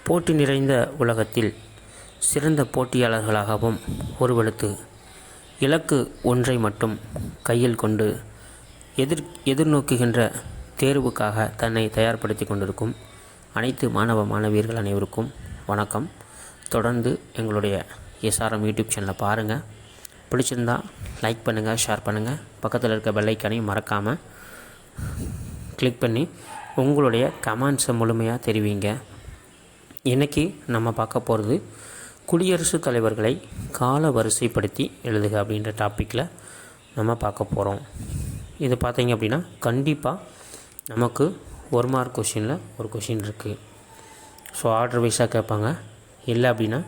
போட்டி நிறைந்த உலகத்தில் சிறந்த போட்டியாளர்களாகவும் ஒருவனுக்கு இலக்கு ஒன்றை மட்டும் கையில் கொண்டு எதிர்நோக்குகின்ற தேர்வுக்காக தன்னை தயார்படுத்தி கொண்டிருக்கும் அனைத்து மாணவ மாணவியர்கள் அனைவருக்கும் வணக்கம். தொடர்ந்து எங்களுடைய எஸ்ஆர்எம் யூடியூப் சேனலை பாருங்கள். பிடிச்சிருந்தா லைக் பண்ணுங்கள், ஷேர் பண்ணுங்கள். பக்கத்தில் இருக்க பெல் ஐக்கானையும் மறக்காமல் கிளிக் பண்ணி உங்களுடைய கமெண்ட்ஸை முழுமையாக தெரிவிங்க. இன்றைக்கி நம்ம பார்க்க போகிறது குடியரசுத் தலைவர்களை கால வரிசைப்படுத்தி எழுதுக அப்படின்ற டாப்பிக்கில் நம்ம பார்க்க போகிறோம். இது பார்த்திங்க அப்படின்னா கண்டிப்பாக நமக்கு 1 மார்க் கொஷினில் ஒரு கொஷின் இருக்குது. ஸோ ஆர்டர் வைஸாக கேட்பாங்க. இல்லை அப்படின்னா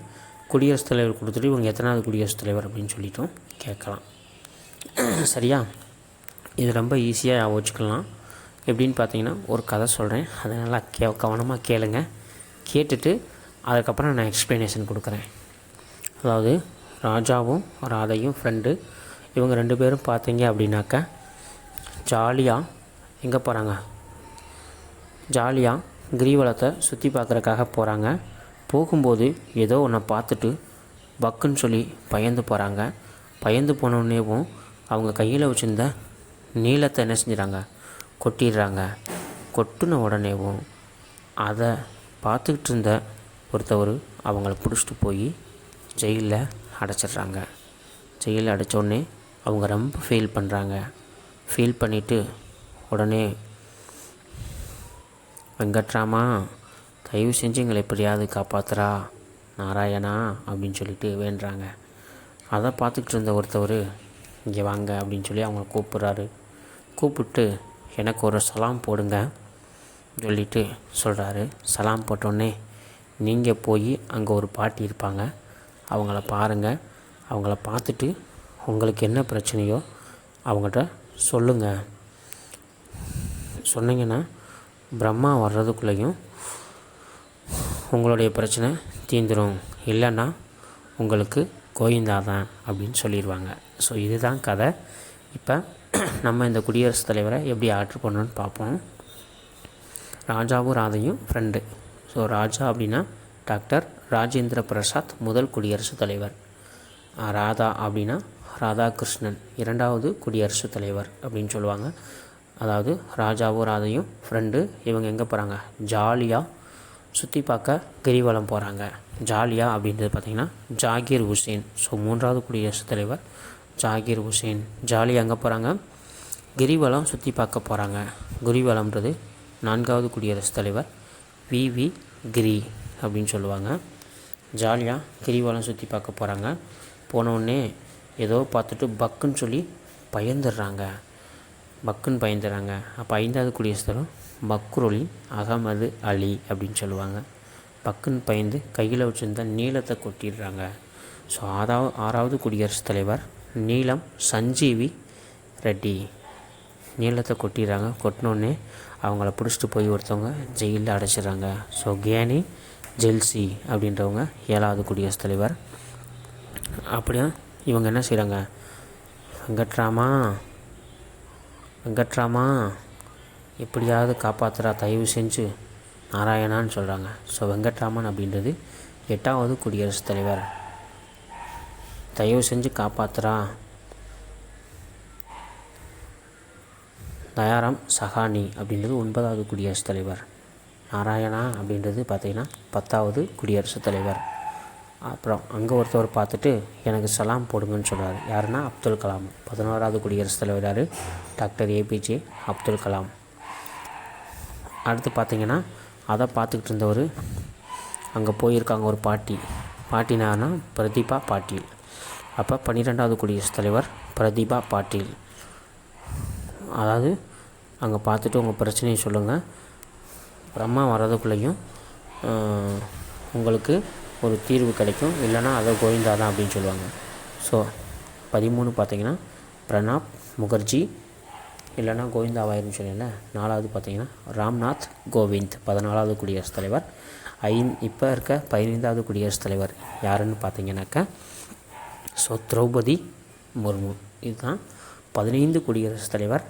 குடியரசுத் தலைவர் கொடுத்துட்டு இவங்க எத்தனாவது குடியரசுத் தலைவர் அப்படின்னு சொல்லிட்டும் கேட்கலாம். சரியா? இது ரொம்ப ஈஸியாக வச்சுக்கலாம். எப்படின்னு பார்த்தீங்கன்னா ஒரு கதை சொல்கிறேன், அதை நல்லா கவனமாக கேளுங்க. கேட்டுட்டு அதுக்கப்புறம் நான் எக்ஸ்ப்ளனேஷன் கொடுக்குறேன். அதாவது ராஜாவும் ராதையும் ஃப்ரெண்டு. இவங்க 2 பேரும் பார்த்தீங்க அப்படின்னாக்கா ஜாலியாக எங்கே போகிறாங்க, ஜாலியாக கிரிவலத்தை சுற்றி பார்க்குறக்காக போகிறாங்க. போகும்போது ஏதோ ஒன்றை பார்த்துட்டு பக்குன்னு சொல்லி பயந்து போகிறாங்க. பயந்து போனோடனேவும் அவங்க கையில் வச்சுருந்த நீளத்தை என்ன செஞ்சிடறாங்க, கொட்டிடுறாங்க. கொட்டின உடனேவும் அதை பார்த்துக்கிட்டு இருந்த ஒருத்தவர் அவங்கள பிடிச்சிட்டு போய் ஜெயிலில் அடைச்சிட்றாங்க. ஜெயிலில் அடைச்சோடனே அவங்க ரொம்ப ஃபீல் பண்ணுறாங்க. ஃபீல் பண்ணிவிட்டு உடனே வெங்கட்ராமா தயவு செஞ்சு எங்களை எப்படியாவது காப்பாற்றுறா நாராயணா அப்படின்னு சொல்லிட்டு வேண்டுறாங்க. அதை பார்த்துக்கிட்டு இருந்த ஒருத்தவர் இங்கே வாங்க அப்படின்னு சொல்லி அவங்கள கூப்பிட்றாரு. கூப்பிட்டு எனக்கு ஒரு சலாம் போடுங்க சொல்லிட்டு சொல்கிறாரு. சலாம் போட்டோடனே நீங்கள் போய் அங்கே ஒரு பாட்டி இருப்பாங்க, அவங்கள பாருங்கள். அவங்கள பார்த்துட்டு உங்களுக்கு என்ன பிரச்சனையோ அவங்கள்ட்ட சொல்லுங்கள். சொன்னீங்கன்னா பிரம்மா வர்றதுக்குள்ளேயும் உங்களுடைய பிரச்சனை தீந்துடும், இல்லைன்னா உங்களுக்கு கோவிந்தா தான் அப்படின்னு சொல்லிடுவாங்க. ஸோ இதுதான் கதை. இப்போ நம்ம இந்த குடியரசுத் தலைவரை எப்படி ஆர்டர் பண்ணணும்னு பார்ப்போம். ராஜாவும் ராதையும் ஃப்ரெண்டு. ஸோ ராஜா அப்படின்னா டாக்டர் ராஜேந்திர பிரசாத், முதல் குடியரசுத் தலைவர். ராதா அப்படின்னா ராதாகிருஷ்ணன், 2வது குடியரசுத் தலைவர் அப்படின்னு சொல்லுவாங்க. அதாவது ராஜாவும் ராதையும் ஃப்ரெண்டு. இவங்க எங்கே போகிறாங்க, ஜாலியாக சுற்றி பார்க்க கிரிவலம் போகிறாங்க. ஜாலியாக அப்படின்றது பார்த்திங்கன்னா ஜாகிர் ஹுசேன். ஸோ 3வது குடியரசுத் தலைவர் ஜாகிர் ஹுசேன். ஜாலியாக எங்கே போகிறாங்க, கிரிவலம் சுற்றி பார்க்க போகிறாங்க. கிரிவலம்ன்றது 4வது குடியரசுத் தலைவர் வி கிரி அப்படின்னு சொல்லுவாங்க. ஜாலியாக கிரிவலம் சுற்றி பார்க்க போகிறாங்க. போனோடனே ஏதோ பார்த்துட்டு பக்குன்னு சொல்லி பயந்துடுறாங்க. அப்போ 5வது குடியரசுத் தலைவர் பக்ருலின் அகமது அலி அப்படின்னு சொல்லுவாங்க. பக்குன்னு பயந்து கையில் வச்சுருந்த நீளத்தை கொட்டிடுறாங்க. ஸோ 6வது குடியரசுத் தலைவர் நீலம் சஞ்சீவி ரெட்டி. நீளத்தை கொட்டிடுறாங்க. கொட்டினோடனே அவங்கள பிடிச்சிட்டு போய் ஒருத்தவங்க ஜெயிலில் அடைச்சிடுறாங்க. ஸோ கியானி ஜெல்சி அப்படின்றவங்க 7வது குடியரசுத் தலைவர். அப்படியா இவங்க என்ன செய்கிறாங்க, வெங்கட்ராமா எப்படியாவது காப்பாற்றுறா தயவு செஞ்சு நாராயணான்னு சொல்கிறாங்க. ஸோ வெங்கட்ராமன் அப்படின்றது 8வது குடியரசுத் தலைவர். தயவு செஞ்சு காப்பாற்றுறா தயாராம் சஹானி அப்படின்றது 9வது குடியரசுத் தலைவர். நாராயணா அப்படின்றது பார்த்திங்கன்னா 10வது குடியரசுத் தலைவர். அப்புறம் அங்கே ஒருத்தவர் பார்த்துட்டு எனக்கு சலாம் போடுங்கன்னு சொல்கிறார். யாருன்னா அப்துல் கலாம். 11வது குடியரசுத் தலைவர் யார், டாக்டர் ஏபிஜே அப்துல் கலாம். அடுத்து பார்த்திங்கன்னா அதை பார்த்துக்கிட்டு இருந்தவர் அங்கே போயிருக்காங்க ஒரு பாட்டினானா பிரதீபா பாட்டீல். அப்போ 12வது குடியரசுத் தலைவர் பிரதீபா பாட்டீல். அதாவது அங்கே பார்த்துட்டு உங்கள் பிரச்சனையை சொல்லுங்கள், பிரம்மா வர்றதுக்குள்ளேயும் உங்களுக்கு ஒரு தீர்வு கிடைக்கும், இல்லைனா அதை கோவிந்தா தான் அப்படின்னு சொல்லுவாங்க. ஸோ 13 பார்த்திங்கன்னா பிரணாப் முகர்ஜி, இல்லைனா கோவிந்தாவாயிருன்னு சொல்லல. 4வது பார்த்திங்கன்னா ராம்நாத் கோவிந்த், 14வது குடியரசுத் தலைவர். இப்போ இருக்க 15வது குடியரசுத் தலைவர் யாருன்னு பார்த்தீங்கன்னாக்கா ஸோ திரௌபதி முர்மு. இதுதான் 15 குடியரசுத் தலைவர்.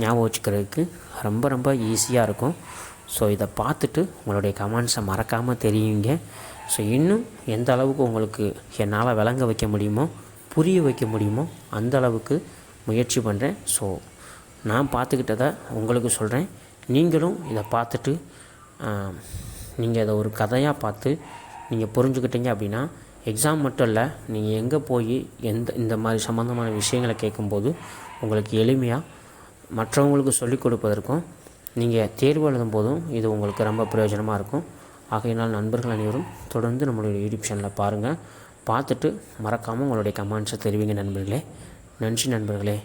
ஞாபகம் வச்சுக்கிறதுக்கு ரொம்ப ரொம்ப ஈஸியாக இருக்கும். ஸோ இதை பார்த்துட்டு உங்களுடைய கமெண்ட்ஸை மறக்காமல் தெரியுங்க. ஸோ இன்னும் எந்த அளவுக்கு உங்களுக்கு என்னால் விளங்க வைக்க முடியுமோ, புரிய வைக்க முடியுமோ அந்த அளவுக்கு முயற்சி பண்ணுறேன். ஸோ நான் பார்த்துக்கிட்டதை உங்களுக்கு சொல்கிறேன். நீங்களும் இதை பார்த்துட்டு நீங்கள் இதை ஒரு கதையாக பார்த்து நீங்கள் புரிஞ்சுக்கிட்டீங்க அப்படின்னா எக்ஸாம் மட்டும் இல்லை, நீங்கள் எங்கே போய் இந்த மாதிரி சம்மந்தமான விஷயங்களை கேட்கும்போது உங்களுக்கு எளிமையாக மற்றவங்களுக்கு சொல்லிக் கொடுப்பதற்கும் நீங்கள் தேர்வு எழுதும் போதும் இது உங்களுக்கு ரொம்ப பிரயோஜனமாக இருக்கும். ஆகையினால் நண்பர்கள் அனைவரும் தொடர்ந்து நம்மளுடைய யூடியூப் சேனலை பாருங்கள். பார்த்துட்டு மறக்காமல் உங்களுடைய கமெண்ட்ஸை தெரிவிங்க நண்பர்களே. நன்றி நண்பர்களே.